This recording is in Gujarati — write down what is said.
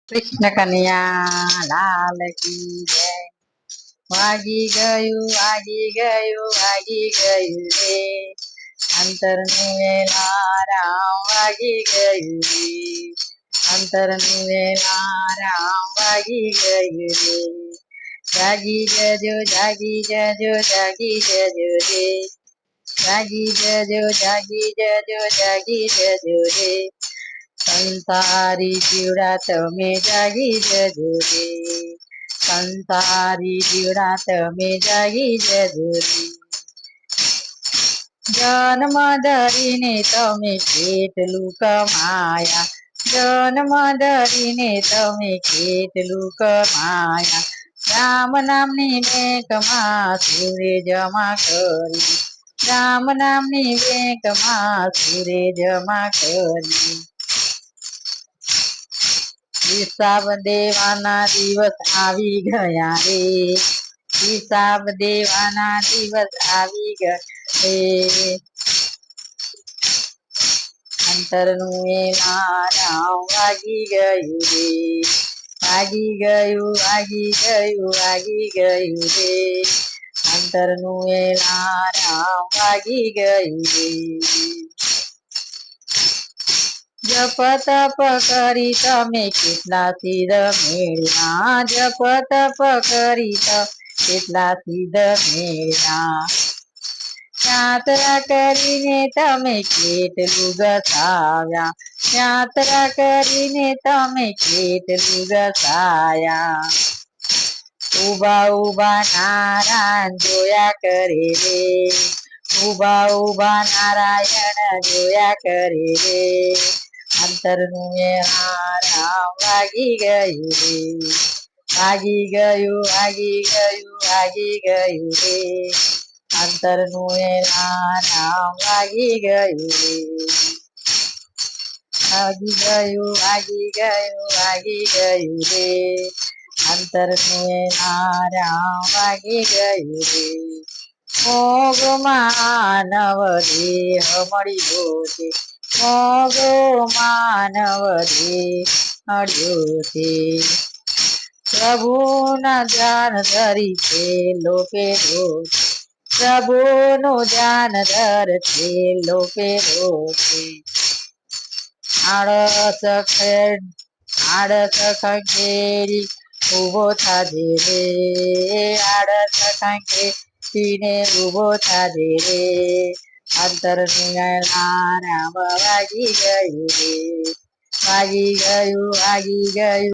કૃષ્ણ કનૈયા લાલ કી જય. વાગી ગયું વાગી ગયું વાગી ગયું રે, અંતરનું વેલારામ વાગી ગયું રે, અંતરનું વેલારામ વાગી ગયું રે. જાગી જજો જાગી જજો જાગી જજો રે, જાગી જજો જાગી જજો જાગી જજો રે, સંસારી જીવડા તમે જાગી જજો રે, સંસારી જીવડા તમે જાગી જજો રે. જન્મ ધરીને તમે કેટલું કમાયા, જન્મ ધરીને તમે કેટલું કમાયા, રામ નામની બેંકમાં સુરે જમા કરી, રામ નામની બેંકમાં સુરે જમા કરી. હિસાબ દેવાના દિવસ આવી ગયા રે, હિસાબ દેવાના દિવસ આવી ગયા રે, અંતરનું વેલારામ વાગી ગયું રે, વાગી ગયું વાગી ગયું વાગી ગયું રે, અંતરનું વેલારામ વાગી ગયું રે. જપ તપ કરી તમે કેટલા સિદ્ધ મેળ્યા, જપ તપ કરી કેટલા સિદ્ધ મેળ્યા, યાત્રા કરીને તમે કેટલું ગસાવ્યા, યાત્રા કરીને તમે કેટલું ગસાયા. ઉભા ઉભા નારાયણ જોયા કરે રે, ઉભા ઉભા નારાયણ જોયા કરે રે, અંતરનું વેલારામ વાગી ગયું રે, વાગી ગયું વાગી ગયું વાગી ગયું રે, અંતરનું વેલારામ વાગી ગયું રે, વાગી ગયું વાગી ગયું વાગી ગયું રે, અંતરનું વેલારામ વાગી ગયું રે. મોગ માનવ દેહ મળ્યો છે, મોગ માનવ દેહ મળ્યો છે, પ્રભુના ધ્યાન ધરી છે લોકે રોજ, પ્રભુનું ધ્યાન ધરશે લોકે રોજ. આળસ ખંખેરી ઉભો થાજે રે, આળસ ખંખેરીને ઉભો થાજે રે, અંતરનું વેલારામ વાગી ગયું રે, વાગી ગયું વાગી ગયું